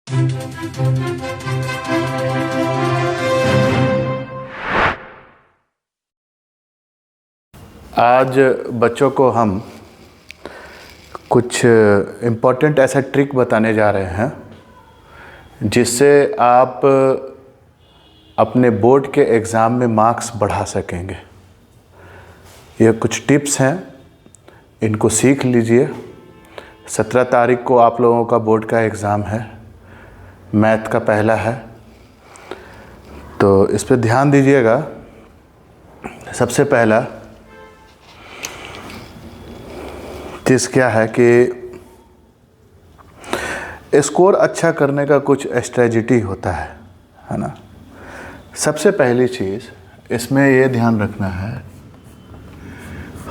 आज बच्चों को हम कुछ इम्पोर्टेंट ऐसा ट्रिक बताने जा रहे हैं जिससे आप अपने बोर्ड के एग्ज़ाम में मार्क्स बढ़ा सकेंगे। ये कुछ टिप्स हैं, इनको सीख लीजिए। 17 तारीख को आप लोगों का बोर्ड का एग्ज़ाम है, मैथ का पहला है, तो इस पर ध्यान दीजिएगा। सबसे पहला चीज़ क्या है कि स्कोर अच्छा करने का कुछ स्ट्रेटजी होता है ना। सबसे पहली चीज़ इसमें ये ध्यान रखना है,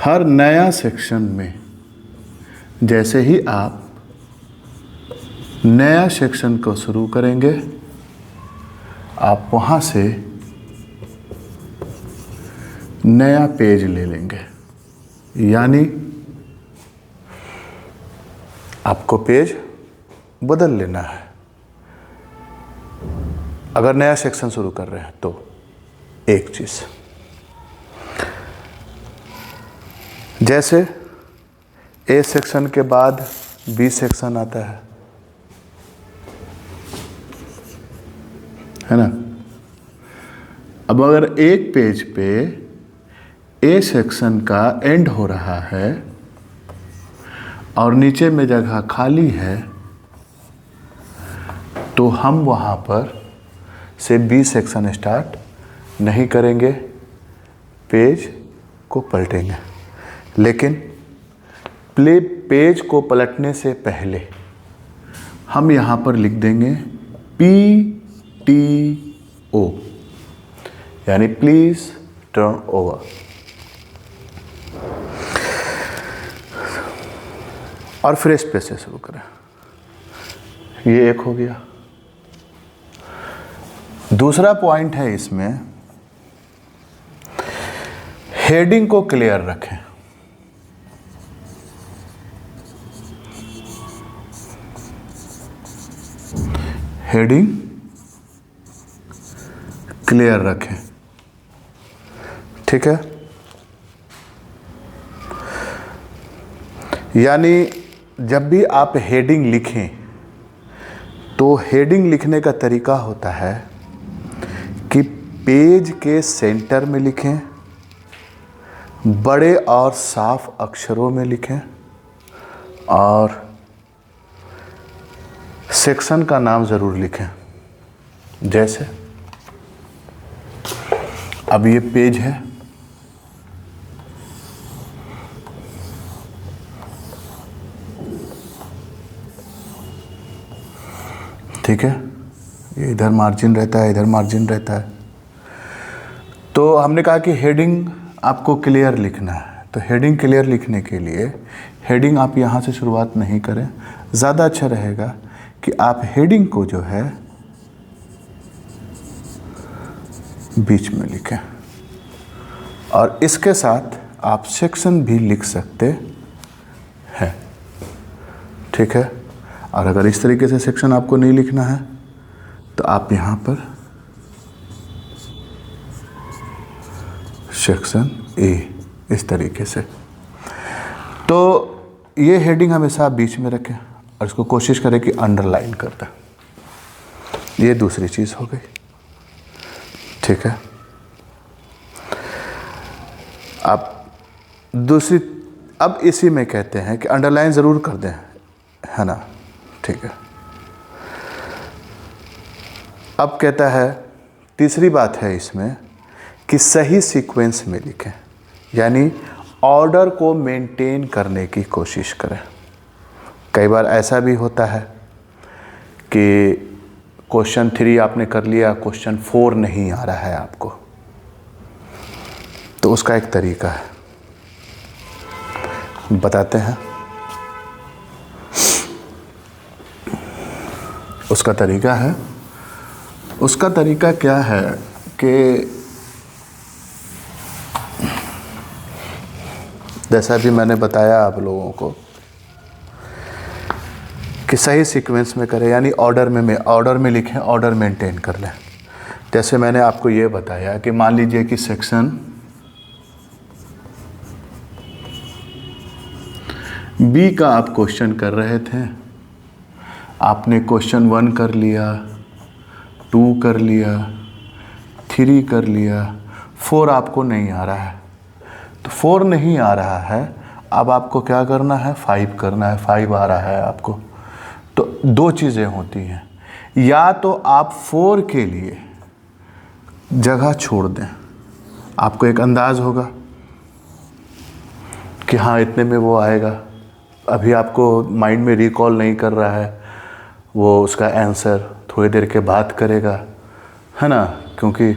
हर नया सेक्शन में जैसे ही आप नया सेक्शन को शुरू करेंगे, आप वहाँ से नया पेज ले लेंगे, यानी आपको पेज बदल लेना है। अगर नया सेक्शन शुरू कर रहे हैं तो एक चीज़, जैसे ए सेक्शन के बाद बी सेक्शन आता है ना। अब अगर एक पेज पे ए सेक्शन का एंड हो रहा है और नीचे में जगह खाली है, तो हम वहाँ पर से बी सेक्शन स्टार्ट नहीं करेंगे, पेज को पलटेंगे। लेकिन पेज को पलटने से पहले हम यहाँ पर लिख देंगे PTO, यानी प्लीज टर्न ओवर। और फ्रेश पेज से शुरू करें। ये एक हो गया। दूसरा पॉइंट है इसमें, हेडिंग को क्लियर रखें। हेडिंग क्लियर रखें, ठीक है। यानी जब भी आप हेडिंग लिखें तो हेडिंग लिखने का तरीका होता है कि पेज के सेंटर में लिखें, बड़े और साफ अक्षरों में लिखें और सेक्शन का नाम ज़रूर लिखें। जैसे अब ये पेज है, ठीक है, ये इधर मार्जिन रहता है, इधर मार्जिन रहता है। तो हमने कहा कि हेडिंग आपको क्लियर लिखना है, तो हेडिंग क्लियर लिखने के लिए हेडिंग आप यहाँ से शुरुआत नहीं करें। ज़्यादा अच्छा रहेगा कि आप हेडिंग को जो है बीच में लिखें और इसके साथ आप सेक्शन भी लिख सकते हैं, ठीक है। और अगर इस तरीके से सेक्शन आपको नहीं लिखना है तो आप यहाँ पर सेक्शन ए इस तरीके से। तो ये हेडिंग हमेशा आप बीच में रखें और इसको कोशिश करें कि अंडरलाइन कर दें। ये दूसरी चीज़ हो गई, ठीक है। आप दूसरी, अब इसी में कहते हैं कि अंडरलाइन ज़रूर कर दें, है ना, ठीक है। अब कहता है, तीसरी बात है इसमें कि सही सीक्वेंस में लिखें, यानी ऑर्डर को मेंटेन करने की कोशिश करें। कई बार ऐसा भी होता है कि क्वेश्चन 3 आपने कर लिया, क्वेश्चन 4 नहीं आ रहा है आपको, तो उसका एक तरीका है, बताते हैं। उसका तरीका क्या है कि जैसा भी मैंने बताया आप लोगों को कि सही सीक्वेंस में करें, यानी ऑर्डर में लिखें, ऑर्डर मेंटेन कर लें। जैसे मैंने आपको ये बताया कि मान लीजिए कि सेक्शन बी का आप क्वेश्चन कर रहे थे, आपने क्वेश्चन 1 कर लिया, 2 कर लिया, 3 कर लिया, 4 आपको नहीं आ रहा है। तो 4 नहीं आ रहा है, अब आपको क्या करना है, 5 करना है। 5 आ रहा है आपको। तो 2 चीज़ें होती हैं, या तो आप 4 के लिए जगह छोड़ दें, आपको एक अंदाज़ होगा कि हाँ इतने में वो आएगा, अभी आपको माइंड में रिकॉल नहीं कर रहा है, वो उसका आंसर थोड़ी देर के बाद करेगा, है ना, क्योंकि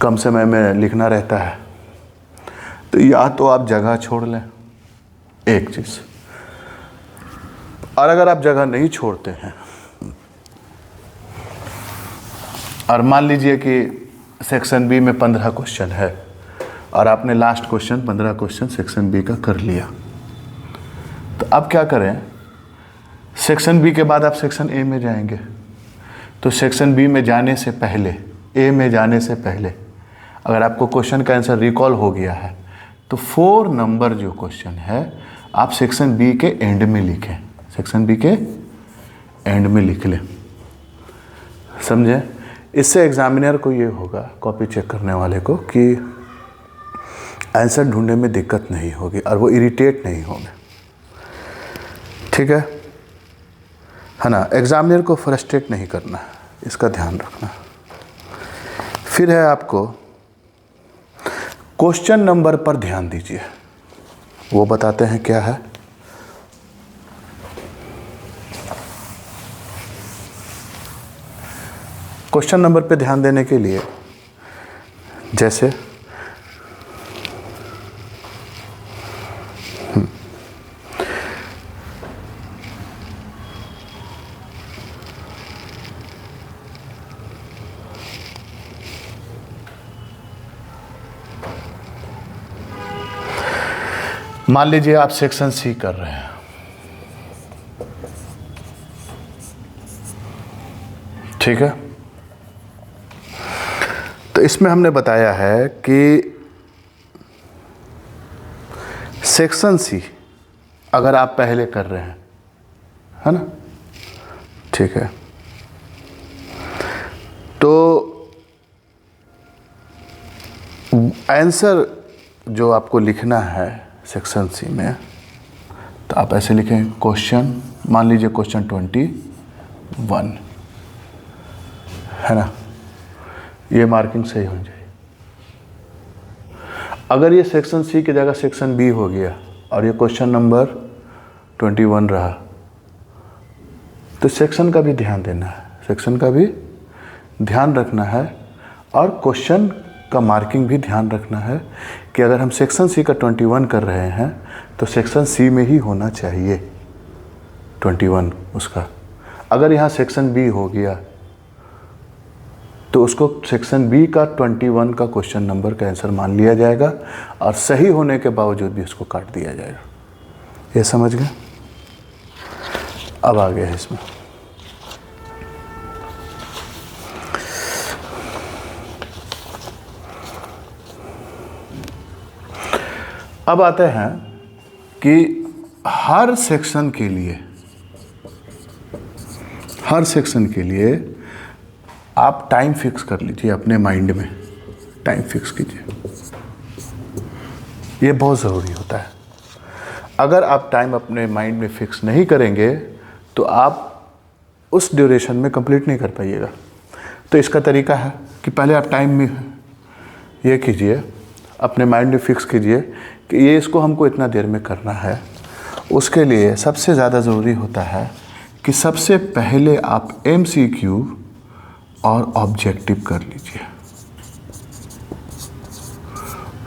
कम समय में लिखना रहता है। तो या तो आप जगह छोड़ लें, एक चीज़। और अगर आप जगह नहीं छोड़ते हैं और मान लीजिए कि सेक्शन बी में 15 क्वेश्चन है और आपने last question 15 question section B का कर लिया, तो अब क्या करें, सेक्शन बी के बाद आप सेक्शन ए में जाएंगे। तो सेक्शन बी में जाने से पहले, ए में जाने से पहले अगर आपको क्वेश्चन का आंसर रिकॉल हो गया है तो 4 नंबर जो क्वेश्चन है आप सेक्शन बी के एंड में लिखें, सेक्शन बी के एंड में लिख लें। समझे? इससे एग्जामिनर को ये होगा, कॉपी चेक करने वाले को, कि आंसर ढूंढने में दिक्कत नहीं होगी और वो इरिटेट नहीं होंगे। ठीक है ना? एग्जामिनर को फ्रस्ट्रेट नहीं करना है, इसका ध्यान रखना। फिर है आपको क्वेश्चन नंबर पर ध्यान दीजिए, वो बताते हैं क्या है। क्वेश्चन नंबर पे ध्यान देने के लिए जैसे मान लीजिए आप सेक्शन सी कर रहे हैं, ठीक है। तो इसमें हमने बताया है कि सेक्शन सी अगर आप पहले कर रहे हैं, है ना, ठीक है, तो आंसर जो आपको लिखना है सेक्शन सी में, तो आप ऐसे लिखें, क्वेश्चन, मान लीजिए क्वेश्चन 21, है ना, ये मार्किंग सही होनी चाहिए। अगर ये सेक्शन सी की जगह सेक्शन बी हो गया और ये क्वेश्चन नंबर 21 रहा, तो सेक्शन का भी ध्यान देना है, सेक्शन का भी ध्यान रखना है और क्वेश्चन का मार्किंग भी ध्यान रखना है कि अगर हम सेक्शन सी का 21 कर रहे हैं तो सेक्शन सी में ही होना चाहिए 21 उसका। अगर यहाँ सेक्शन बी हो गया तो उसको सेक्शन बी का 21 का क्वेश्चन नंबर का आंसर मान लिया जाएगा और सही होने के बावजूद भी उसको काट दिया जाएगा। ये समझ गए? अब आ गया है इसमें अब आते हैं कि हर सेक्शन के लिए आप टाइम फिक्स कर लीजिए, अपने माइंड में टाइम फिक्स कीजिए। ये बहुत ज़रूरी होता है। अगर आप टाइम अपने माइंड में फिक्स नहीं करेंगे तो आप उस ड्यूरेशन में कंप्लीट नहीं कर पाइएगा। तो इसका तरीका है कि पहले आप टाइम में ये कीजिए, अपने माइंड में फिक्स कीजिए कि ये इसको हमको इतना देर में करना है। उसके लिए सबसे ज़्यादा ज़रूरी होता है कि सबसे पहले आप MCQ और ऑब्जेक्टिव कर लीजिए,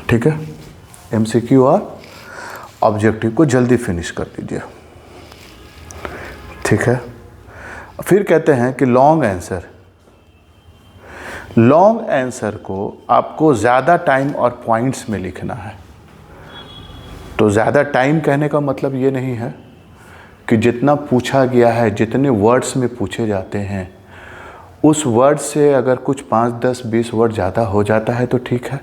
ठीक है। MCQ और ऑब्जेक्टिव को जल्दी फिनिश कर दीजिए, ठीक है। फिर कहते हैं कि लॉन्ग आंसर को आपको ज़्यादा टाइम और पॉइंट्स में लिखना है। तो ज़्यादा टाइम कहने का मतलब ये नहीं है कि जितना पूछा गया है, जितने वर्ड्स में पूछे जाते हैं, उस वर्ड से अगर कुछ 5, 10, 20 वर्ड ज़्यादा हो जाता है तो ठीक है,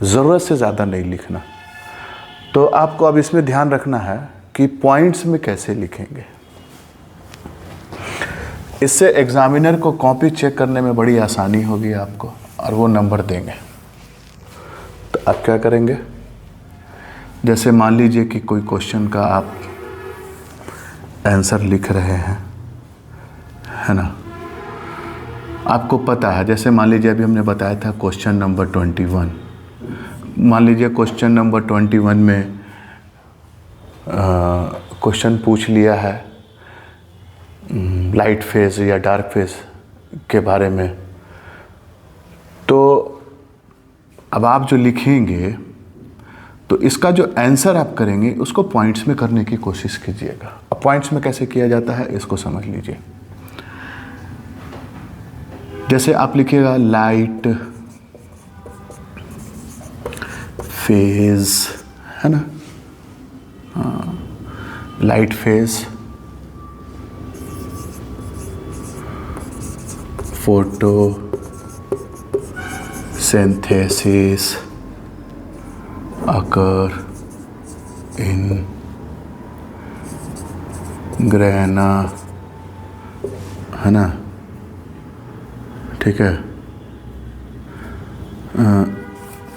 ज़रूरत से ज़्यादा नहीं लिखना। तो आपको अब इसमें ध्यान रखना है कि पॉइंट्स में कैसे लिखेंगे। इससे एग्ज़ामिनर को कॉपी चेक करने में बड़ी आसानी होगी आपको, और वो नंबर देंगे। तो आप क्या करेंगे, जैसे मान लीजिए कि कोई क्वेश्चन का आप आंसर लिख रहे हैं, है ना, आपको पता है, जैसे मान लीजिए अभी हमने बताया था क्वेश्चन नंबर 21। मान लीजिए क्वेश्चन नंबर 21 में क्वेश्चन पूछ लिया है लाइट फेज या डार्क फेज के बारे में। तो अब आप जो लिखेंगे, तो इसका जो आंसर आप करेंगे उसको पॉइंट्स में करने की कोशिश कीजिएगा। अब पॉइंट्स में कैसे किया जाता है इसको समझ लीजिए। जैसे आप लिखिएगा लाइट फेज, है ना, light phase photo synthesis occur in grana, है ना, ठीक है,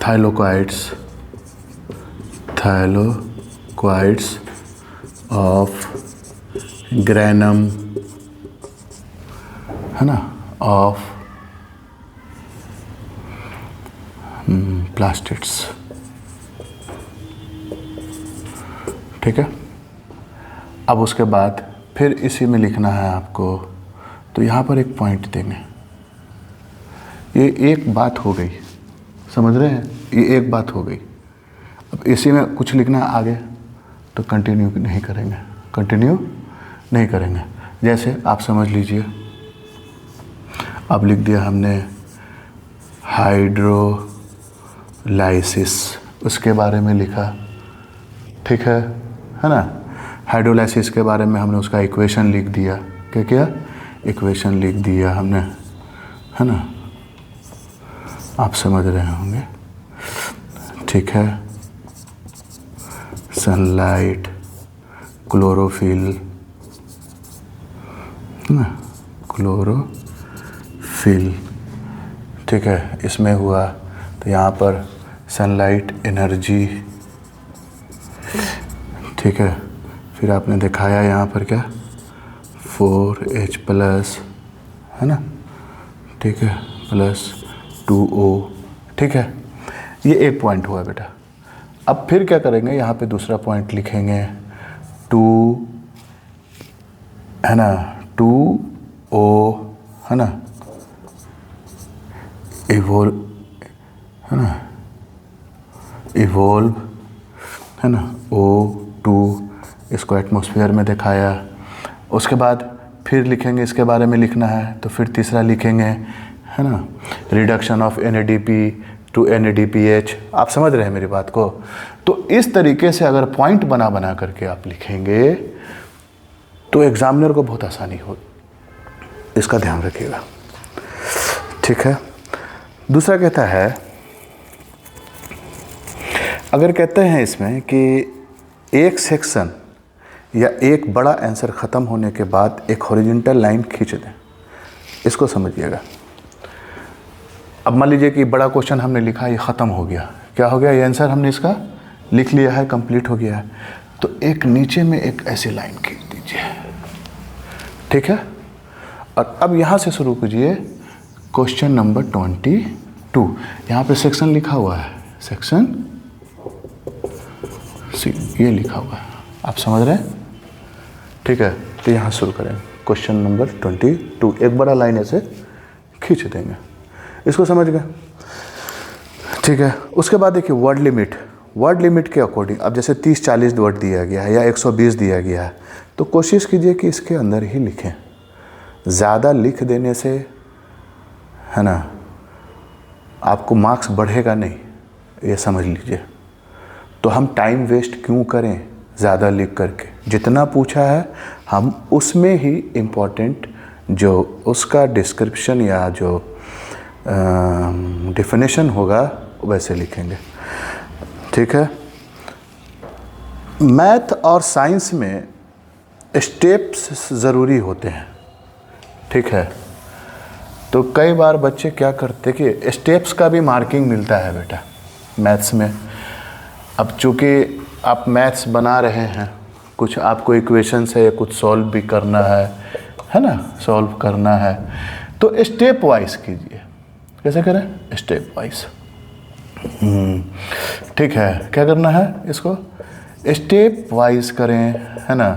थाइलोक्वाइड्स ऑफ ग्रैनम, है ना, ऑफ प्लास्टिड्स, ठीक है। अब उसके बाद फिर इसी में लिखना है आपको, तो यहाँ पर एक पॉइंट देंगे। ये एक बात हो गई, समझ रहे हैं, ये एक बात हो गई। अब इसी में कुछ लिखना है आगे, तो कंटिन्यू नहीं करेंगे। जैसे आप समझ लीजिए, अब लिख दिया हमने हाइड्रोलाइसिस, उसके बारे में लिखा, ठीक है ना। हाइड्रोलाइसिस के बारे में हमने उसका इक्वेशन लिख दिया। क्या इक्वेशन लिख दिया हमने, है ना, आप समझ रहे होंगे, ठीक है। सनलाइट, क्लोरोफिल, ना, क्लोरोफिल, ठीक है, इसमें हुआ। तो यहाँ पर सनलाइट एनर्जी, ठीक है। फिर आपने दिखाया यहाँ पर क्या, 4H+, है ना, ठीक है, +2O, ठीक है। ये एक पॉइंट हुआ बेटा। अब फिर क्या करेंगे, यहाँ पे दूसरा पॉइंट लिखेंगे, 2, है ना, 2O, है ना, इवोल्व, है ना, O2, इसको एटमॉस्फेयर में दिखाया। उसके बाद फिर लिखेंगे, इसके बारे में लिखना है, तो फिर तीसरा लिखेंगे, है ना, reduction of NADP to NADPH। आप समझ रहे हैं मेरी बात को। तो इस तरीके से अगर पॉइंट बना करके आप लिखेंगे तो एग्जामिनर को बहुत आसानी हो, इसका ध्यान रखिएगा, ठीक है। दूसरा कहता है, अगर कहते हैं इसमें कि एक सेक्शन या एक बड़ा आंसर ख़त्म होने के बाद एक हॉरिजॉन्टल लाइन खींच दें, इसको समझिएगा। अब मान लीजिए कि बड़ा क्वेश्चन हमने लिखा, ये ख़त्म हो गया, क्या हो गया, ये आंसर हमने इसका लिख लिया है, कंप्लीट हो गया है। तो एक नीचे में एक ऐसी लाइन खींच दीजिए, ठीक है। और अब यहाँ से शुरू कीजिए क्वेश्चन नंबर 22। यहाँ पे सेक्शन लिखा हुआ है, सेक्शन सी, ये लिखा हुआ है, आप समझ रहे हैं, ठीक है। तो यहाँ शुरू करें क्वेश्चन नंबर 22, एक बड़ा लाइन ऐसे खींच देंगे, इसको समझ गए, ठीक है। उसके बाद देखिए वर्ड लिमिट के अकॉर्डिंग, अब जैसे 30-40 वर्ड दिया गया है या 120 दिया गया है, तो कोशिश कीजिए कि इसके अंदर ही लिखें। ज़्यादा लिख देने से, है ना, आपको मार्क्स बढ़ेगा नहीं, ये समझ लीजिए। तो हम टाइम वेस्ट क्यों करें, ज़्यादा लिख करके, जितना पूछा है हम उसमें ही इम्पोर्टेंट जो उसका डिस्क्रिप्शन या जो डेफिनेशन होगा वैसे लिखेंगे। ठीक है। मैथ और साइंस में स्टेप्स ज़रूरी होते हैं। ठीक है। तो कई बार बच्चे क्या करते कि स्टेप्स का भी मार्किंग मिलता है बेटा मैथ्स में। अब चूँकि आप मैथ्स बना रहे हैं, कुछ आपको इक्वेशंस है, कुछ सॉल्व भी करना है ना, सॉल्व करना है, तो स्टेप वाइज कीजिए। कैसे करें? Step wise. ठीक है। क्या करना है इसको? स्टेप वाइज करें, है ना।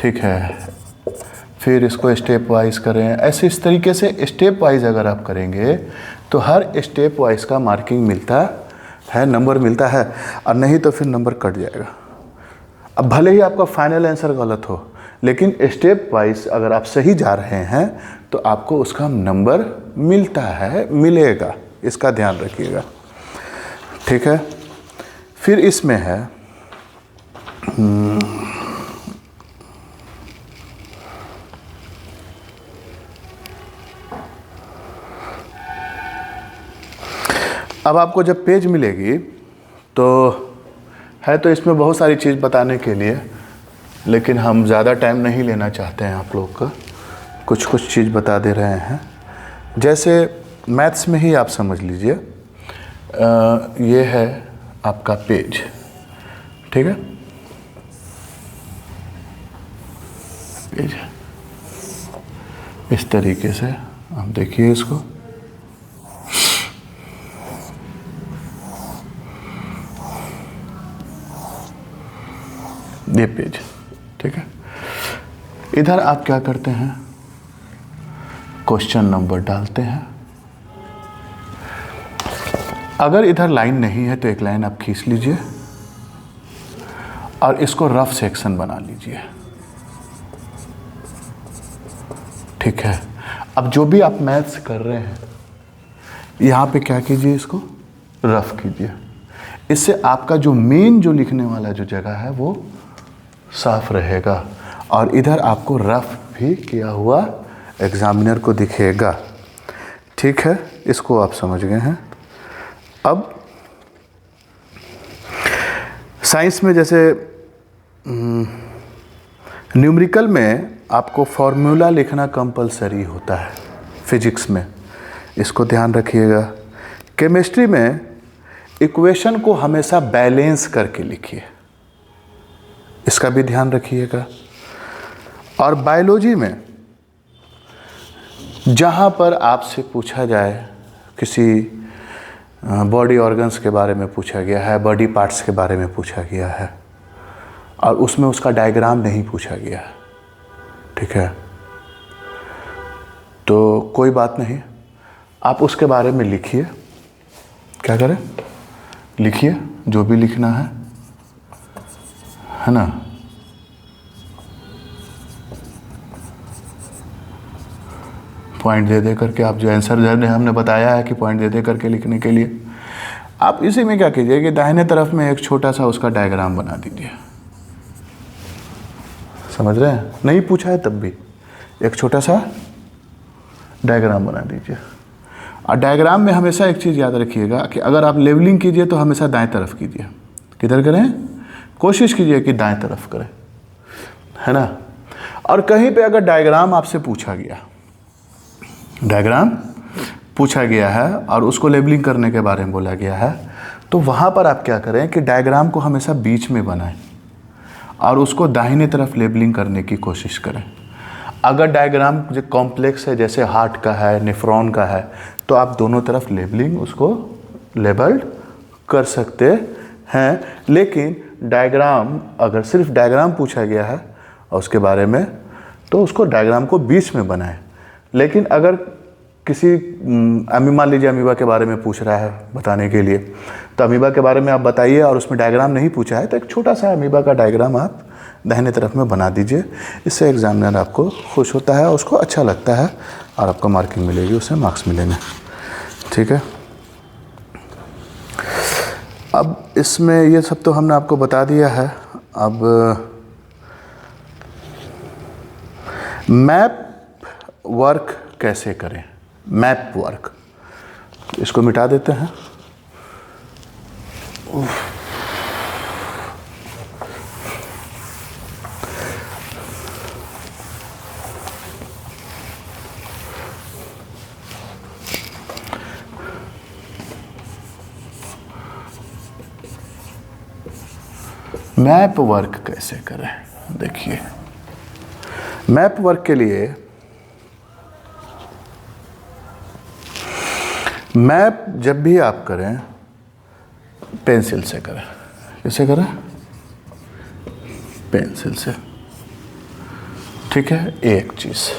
ठीक है। फिर इसको स्टेप वाइज करें। ऐसे इस तरीके से स्टेप वाइज अगर आप करेंगे तो हर स्टेप वाइज का मार्किंग मिलता है, नंबर मिलता है, और नहीं तो फिर नंबर कट जाएगा। अब भले ही आपका फाइनल आंसर गलत हो, लेकिन स्टेप वाइज अगर आप सही जा रहे हैं तो आपको उसका नंबर मिलता है, मिलेगा। इसका ध्यान रखिएगा। ठीक है। फिर इसमें है अब आपको जब पेज मिलेगी तो है, तो इसमें बहुत सारी चीज़ बताने के लिए, लेकिन हम ज़्यादा टाइम नहीं लेना चाहते हैं आप लोग का। कुछ कुछ चीज़ बता दे रहे हैं। जैसे मैथ्स में ही आप समझ लीजिए, ये है आपका पेज। ठीक है। पेज इस तरीके से आप देखिए इसको। ये पेज। ठीक है। इधर आप क्या करते हैं? क्वेश्चन नंबर डालते हैं। अगर इधर लाइन नहीं है तो एक लाइन आप खींच लीजिए और इसको रफ सेक्शन बना लीजिए। ठीक है। अब जो भी आप मैथ्स कर रहे हैं यहाँ पे क्या कीजिए, इसको रफ कीजिए। इससे आपका जो मेन जो लिखने वाला जो जगह है वो साफ रहेगा, और इधर आपको रफ भी किया हुआ एग्जामिनर को दिखेगा। ठीक है। इसको आप समझ गए हैं। अब साइंस में जैसे न्यूमेरिकल में आपको फॉर्मूला लिखना कंपलसरी होता है, फिजिक्स में, इसको ध्यान रखिएगा। केमिस्ट्री में इक्वेशन को हमेशा बैलेंस करके लिखिए, इसका भी ध्यान रखिएगा। और बायोलॉजी में जहाँ पर आपसे पूछा जाए, किसी बॉडी ऑर्गन्स के बारे में पूछा गया है, बॉडी पार्ट्स के बारे में पूछा गया है, और उसमें उसका डायग्राम नहीं पूछा गया है, ठीक है, तो कोई बात नहीं, आप उसके बारे में लिखिए। क्या करें? लिखिए जो भी लिखना है ना। पॉइंट दे दे करके आप जो आंसर हमने बताया है कि पॉइंट दे दे करके लिखने के लिए, आप इसी में क्या कीजिए कि दाहिने तरफ में एक छोटा सा उसका डायग्राम बना दीजिए। समझ रहे हैं? नहीं पूछा है तब भी एक छोटा सा डायग्राम बना दीजिए। और डायग्राम में हमेशा एक चीज़ याद रखिएगा कि अगर आप लेवलिंग कीजिए तो हमेशा दाएं तरफ कीजिए। किधर करें? कोशिश कीजिए कि दाएं तरफ करें, है ना। और कहीं पे अगर डायग्राम आपसे पूछा गया, डायग्राम पूछा गया है और उसको लेबलिंग करने के बारे में बोला गया है, तो वहाँ पर आप क्या करें कि डायग्राम को हमेशा बीच में बनाएं और उसको दाहिने तरफ लेबलिंग करने की कोशिश करें। अगर डायग्राम जो कॉम्प्लेक्स है, जैसे हार्ट का है, नेफ्रॉन का है, तो आप दोनों तरफ लेबलिंग उसको लेबल्ड कर सकते हैं। लेकिन डायग्राम, अगर सिर्फ डायग्राम पूछा गया है और उसके बारे में, तो उसको डायग्राम को बीच में बनाएं। लेकिन अगर किसी मान लीजिए अमीबा के बारे में पूछ रहा है बताने के लिए, तो अमीबा के बारे में आप बताइए और उसमें डायग्राम नहीं पूछा है, तो एक छोटा सा अमीबा का डायग्राम आप दाहिने तरफ में बना दीजिए। इससे एग्जामिनर आपको खुश होता है, उसको अच्छा लगता है और आपको मार्किंग मिलेगी, उससे मार्क्स मिलेंगे। ठीक है। अब इसमें ये सब तो हमने आपको बता दिया है। अब मैप वर्क कैसे करें, मैप वर्क, इसको मिटा देते हैं। मैप वर्क कैसे करें, देखिए मैप वर्क के लिए मैप जब भी आप करें पेंसिल से करें। कैसे करें? पेंसिल से। ठीक है, एक चीज़।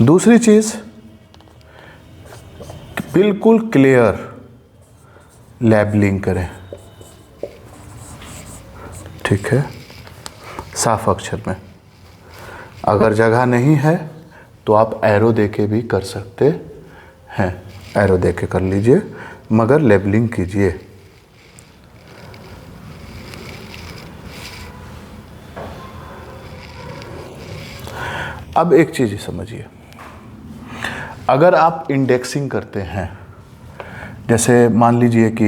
दूसरी चीज़, बिल्कुल क्लियर लेबलिंग करें। ठीक है, साफ अक्षर में। अगर जगह नहीं है तो आप एरो देके भी कर सकते हैं, एरो देके कर लीजिए, मगर लेबलिंग कीजिए। अब एक चीज़ समझिए, अगर आप इंडेक्सिंग करते हैं, जैसे मान लीजिए कि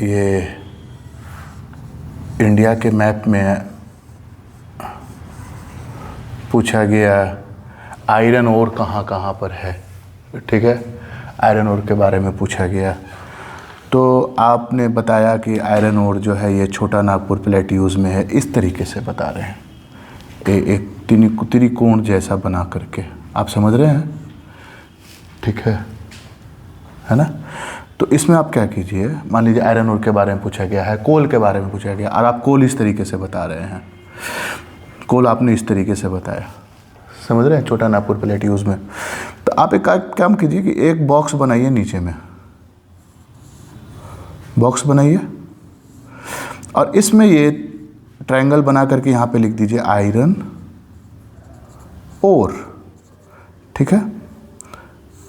ये इंडिया के मैप में पूछा गया आयरन ओर कहाँ कहाँ पर है। ठीक है, आयरन ओर के बारे में पूछा गया, तो आपने बताया कि आयरन ओर जो है ये छोटा नागपुर प्लेट्यूज़ में है। इस तरीके से बता रहे हैं, एक त्रिकोण जैसा बना करके, आप समझ रहे हैं? ठीक है ना? तो इसमें आप क्या कीजिए, मान लीजिए आयरन ओर के बारे में पूछा गया है, कोल के बारे में पूछा गया, और आप कोल इस तरीके से बता रहे हैं, कोल आपने इस तरीके से बताया, समझ रहे हैं, छोटा नागपुर प्लेट्यूज़ में। तो आप एक काम कीजिए कि एक बॉक्स बनाइए, नीचे में बॉक्स बनाइए, और इसमें ये ट्रायंगल बना करके यहाँ पे लिख दीजिए आयरन ओर। ठीक है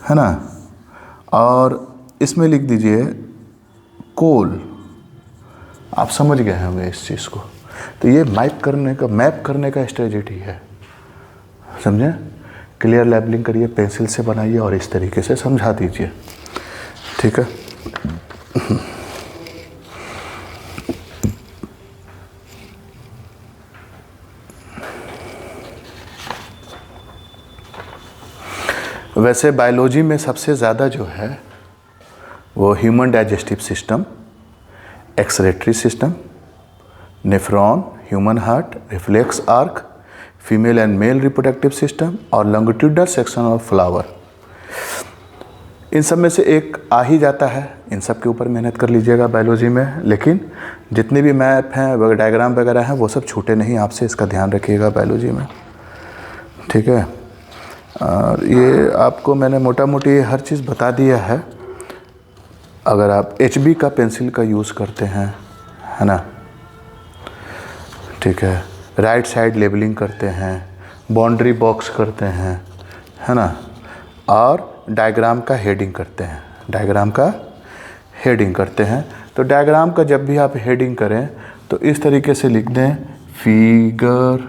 ना? और इसमें लिख दीजिए कोल। आप समझ गए होंगे इस चीज़ को। तो ये मैप करने का स्ट्रेटजी है, समझे? क्लियर लेबलिंग करिए, पेंसिल से बनाइए और इस तरीके से समझा दीजिए। ठीक है, वैसे बायोलॉजी में सबसे ज़्यादा जो है वो human digestive system, excretory system, nephron, human heart, reflex arc, female and male reproductive system और लॉन्गिट्यूडनल सेक्शन ऑफ फ्लावर, इन सब में से एक आ ही जाता है। इन सब के ऊपर मेहनत कर लीजिएगा बायोलॉजी में, लेकिन जितने भी मैप हैं, डायग्राम वगैरह हैं, वो सब छूटे नहीं आपसे, इसका ध्यान रखिएगा बायोलॉजी में। ठीक है, और ये आपको मैंने मोटा मोटी हर चीज़ बता दिया है। अगर आप HB का पेंसिल का यूज़ करते हैं, है ना? ठीक है, राइट साइड लेबलिंग करते हैं, बाउंड्री बॉक्स करते हैं, है ना? और डायग्राम का हेडिंग करते हैं, तो डायग्राम का जब भी आप हेडिंग करें तो इस तरीके से लिख दें फिगर,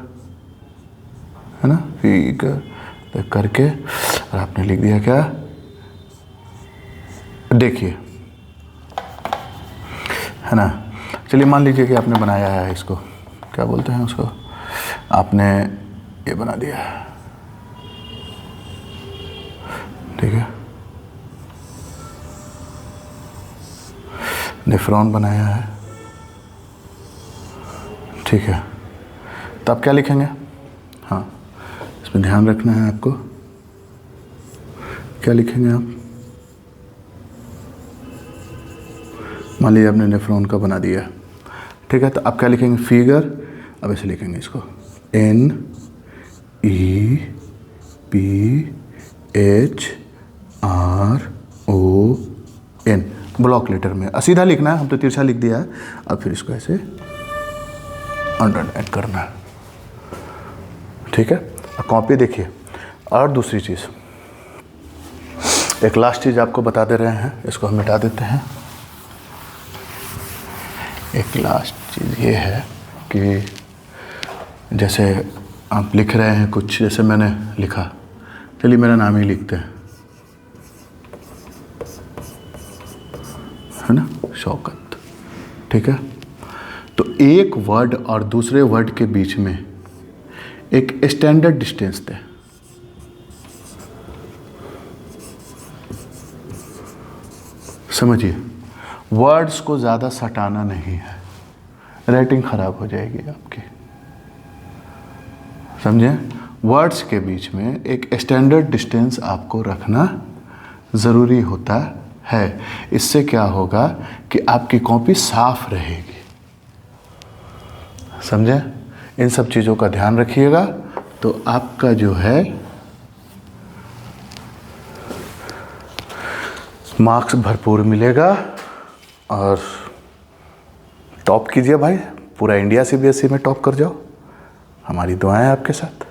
है ना? फिगर करके, और आपने लिख दिया क्या? देखिए, है ना? चलिए मान लीजिए कि आपने बनाया है, इसको क्या बोलते हैं उसको, आपने ये बना दिया, ठीक है, नेफ्रॉन बनाया है। ठीक है, तो आप क्या लिखेंगे? हाँ, इसमें ध्यान रखना है आपको, क्या लिखेंगे आप? मान लीजिए आपने नेफ्रॉन का बना दिया, ठीक है, तो आप क्या लिखेंगे? फिगर। अब ऐसे लिखेंगे इसको NEPHRON, ब्लॉक लेटर में, सीधा लिखना है, हम तो तिरछा लिख दिया है। अब फिर इसको ऐसे अंडरलाइन करना है। ठीक है, कॉपी देखिए। और दूसरी चीज़, एक लास्ट चीज़ आपको बता दे रहे हैं, इसको हम मिटा देते हैं। एक लास्ट चीज़ ये है कि जैसे आप लिख रहे हैं कुछ, जैसे मैंने लिखा, चलिए मेरा नाम ही लिखते हैं, है ना, शौकत, ठीक है। तो एक वर्ड और दूसरे वर्ड के बीच में एक स्टैंडर्ड डिस्टेंस दें। समझिए, वर्ड्स को ज़्यादा सटाना नहीं है, राइटिंग खराब हो जाएगी आपकी। समझे? वर्ड्स के बीच में एक स्टैंडर्ड डिस्टेंस आपको रखना ज़रूरी होता है। इससे क्या होगा कि आपकी कॉपी साफ रहेगी। समझे? इन सब चीज़ों का ध्यान रखिएगा, तो आपका जो है मार्क्स भरपूर मिलेगा। और टॉप कीजिए भाई, पूरा इंडिया CBSE में टॉप कर जाओ। हमारी दुआएं आपके साथ।